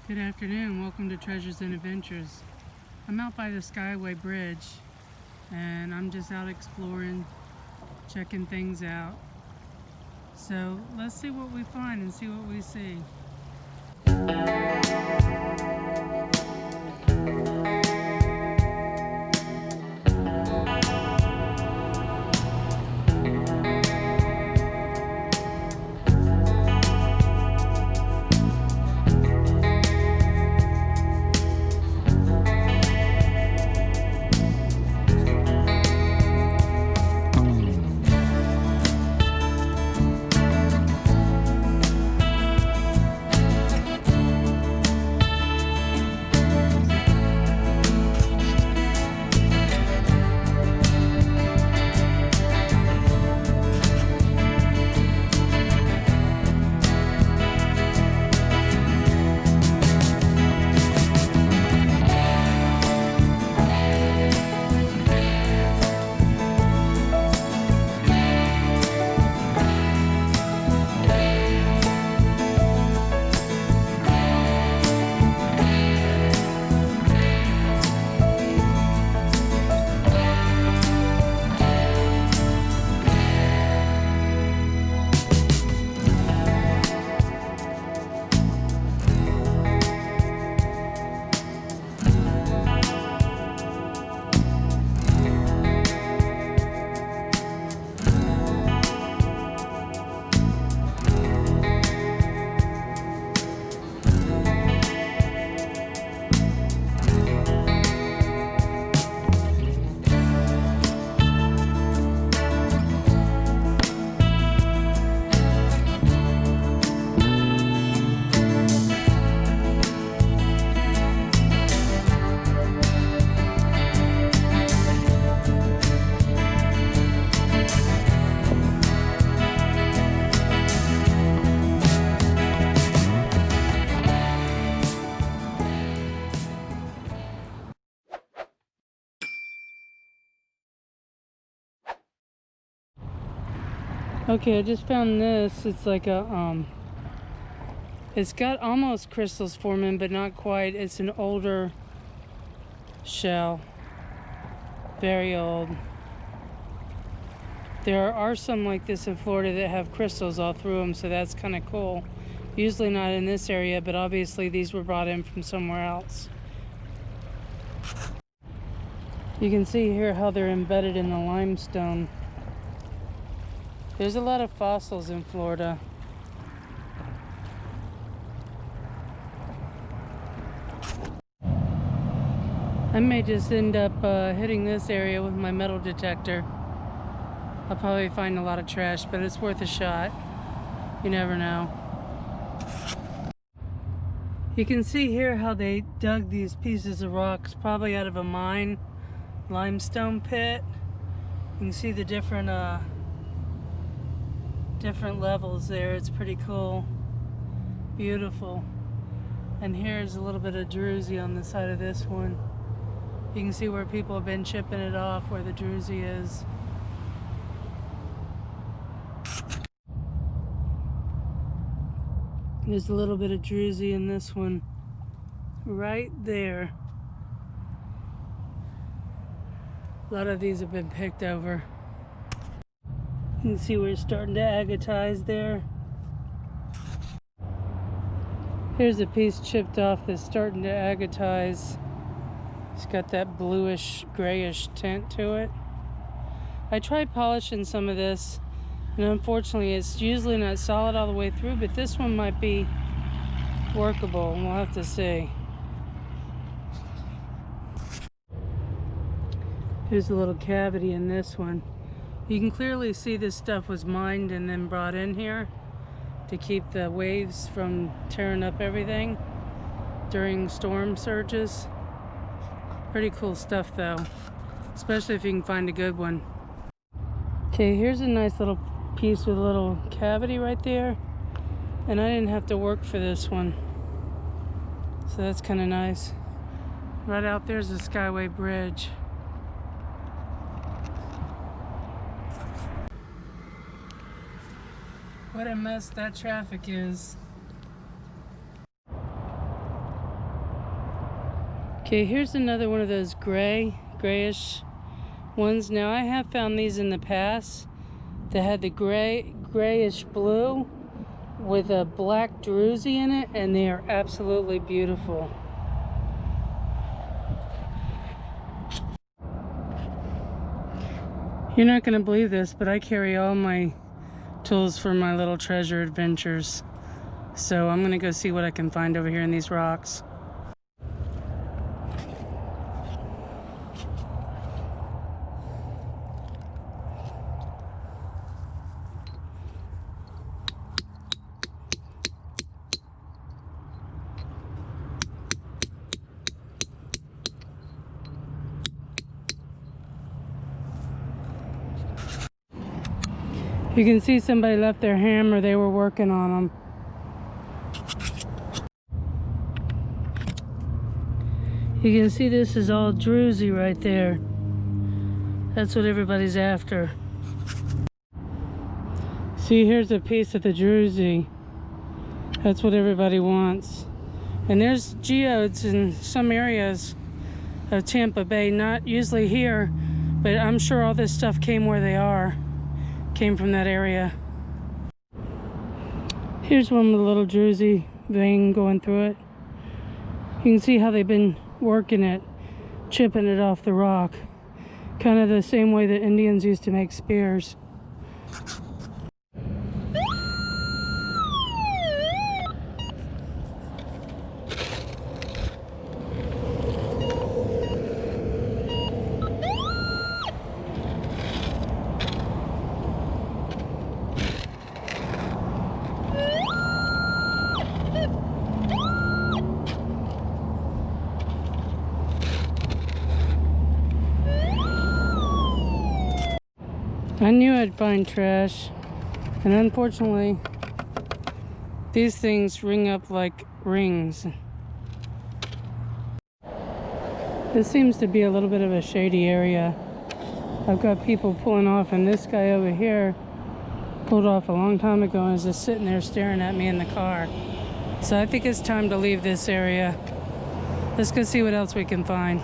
Good afternoon, welcome to Treasures and Adventures. I'm out by the Skyway bridge and I'm just out exploring, checking things out. So let's see what we find and see what we see. Okay, I just found this. It's like a it's got almost crystals forming, but not quite. It's an older shell, very old. There are some like this in Florida that have crystals all through them, so that's kind of cool. Usually not in this area, but obviously these were brought in from somewhere else. You can see here how they're embedded in the limestone. There's a lot of fossils in Florida. I may just end up hitting this area with my metal detector. I'll probably find a lot of trash, but it's worth a shot. You never know. You can see here how they dug these pieces of rocks, probably out of a mine, limestone pit. You can see the different levels there. It's pretty cool, beautiful. And here's a little bit of druzy on the side of this one. You can see where people have been chipping it off, where the druzy is. There's a little bit of druzy in this one right there. A lot of these have been picked over. You can see where it's starting to agatize there. Here's a piece chipped off that's starting to agatize. It's got that bluish, grayish tint to it. I tried polishing some of this, and unfortunately it's usually not solid all the way through, but this one might be workable, and we'll have to see. Here's a little cavity in this one. You can clearly see this stuff was mined and then brought in here to keep the waves from tearing up everything during storm surges. Pretty cool stuff though, especially if you can find a good one. Okay, here's a nice little piece with a little cavity right there, and I didn't have to work for this one, so that's kind of nice. Right out there's the Skyway bridge. What a mess that traffic is. Okay, here's another one of those grayish ones. Now I have found these in the past that had the grayish blue with a black druzy in it, and they are absolutely beautiful. You're not going to believe this, but I carry all my tools for my little treasure adventures. So I'm going to go see what I can find over here in these rocks. You can see somebody left their hammer. They were working on them. You can see this is all druzy right there. That's what everybody's after. See, here's a piece of the druzy. That's what everybody wants. And there's geodes in some areas of Tampa Bay, not usually here, but I'm sure all this stuff came where they are. Came from that area. Here's one with a little druzy vein going through it. You can see how they've been working it, chipping it off the rock. Kind of the same way that Indians used to make spears. I knew I'd find trash, and unfortunately these things ring up like rings. This seems to be a little bit of a shady area. I've got people pulling off, and this guy over here pulled off a long time ago and is just sitting there staring at me in the car. So I think it's time to leave this area. Let's go see what else we can find.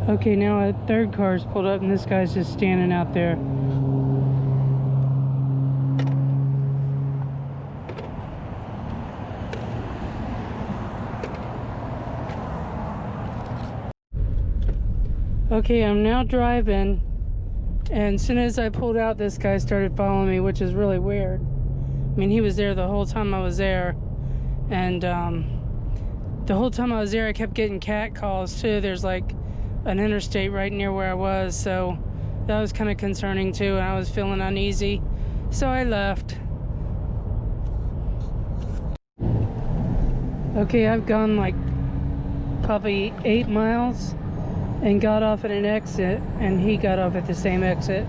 Okay, now a third car's pulled up and this guy's just standing out there. Okay, I'm now driving, and as soon as I pulled out, this guy started following me, which is really weird. I mean, he was there the whole time I was there, and the whole time I was there I kept getting cat calls too. There's like an interstate right near where I was, so that was kind of concerning too, and I was feeling uneasy, so I left. Okay, I've gone like probably 8 miles and got off at an exit, and he got off at the same exit,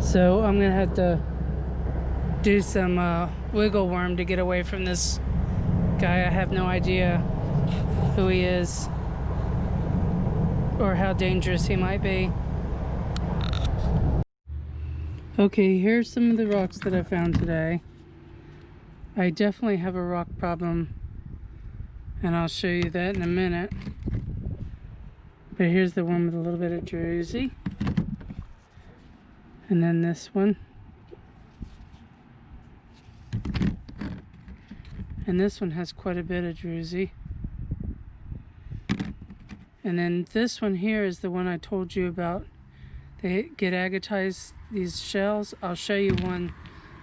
so I'm gonna have to do some wiggle worm to get away from this guy. I have no idea who he is or how dangerous he might be. Okay, here's some of the rocks that I found today. I definitely have a rock problem, and I'll show you that in a minute. But here's the one with a little bit of druzy. And then this one. And this one has quite a bit of druzy. And then this one here is the one I told you about. They get agatized, these shells. I'll show you one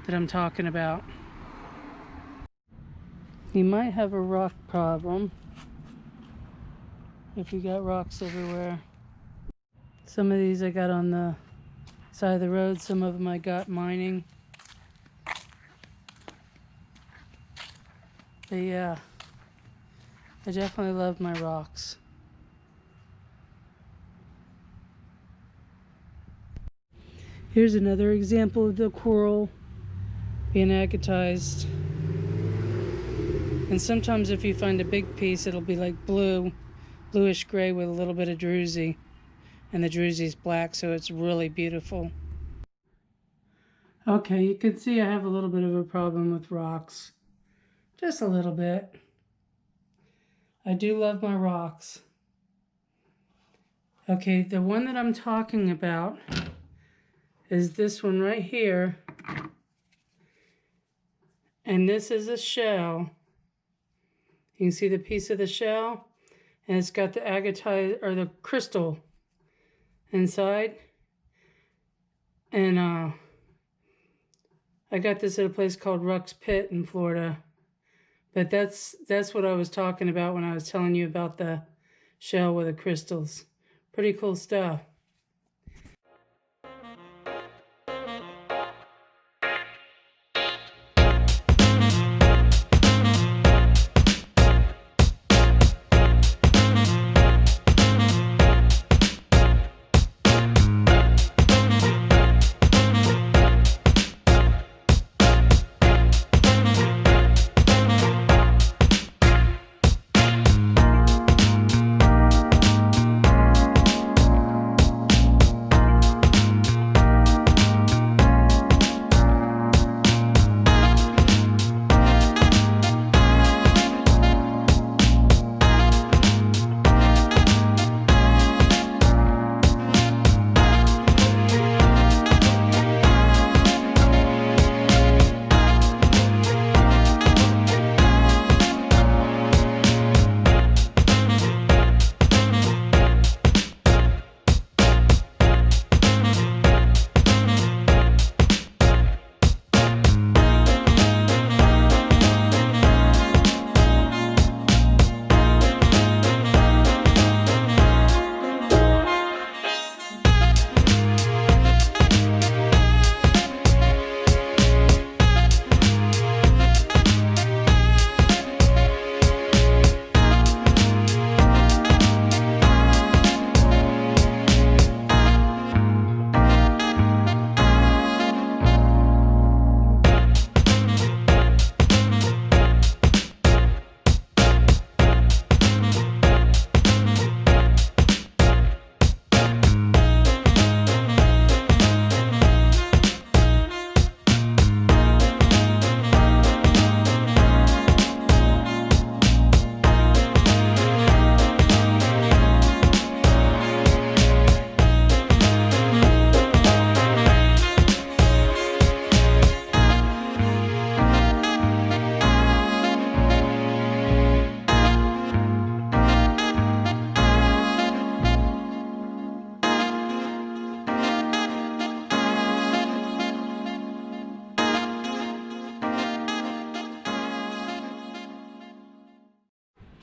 that I'm talking about. You might have a rock problem if you got rocks everywhere. Some of these I got on the side of the road, some of them I got mining. But yeah, I definitely love my rocks. Here's another example of the coral being agatized. And sometimes if you find a big piece, it'll be like bluish gray with a little bit of druzy. And the druzy is black, so it's really beautiful. Okay, you can see I have a little bit of a problem with rocks. Just a little bit. I do love my rocks. Okay, the one that I'm talking about is this one right here. And this is a shell. You can see the piece of the shell, and it's got the agatite or the crystal inside. And I got this at a place called Ruck's Pit in Florida. But that's what I was talking about when I was telling you about the shell with the crystals. Pretty cool stuff.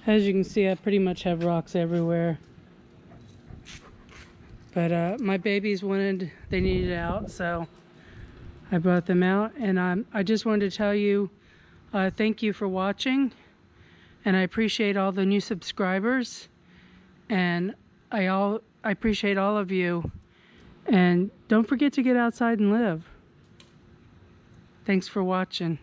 As you can see, I pretty much have rocks everywhere. But my babies they needed out, so I brought them out. And I just wanted to tell you, thank you for watching. And I appreciate all the new subscribers. And I appreciate all of you. And don't forget to get outside and live. Thanks for watching.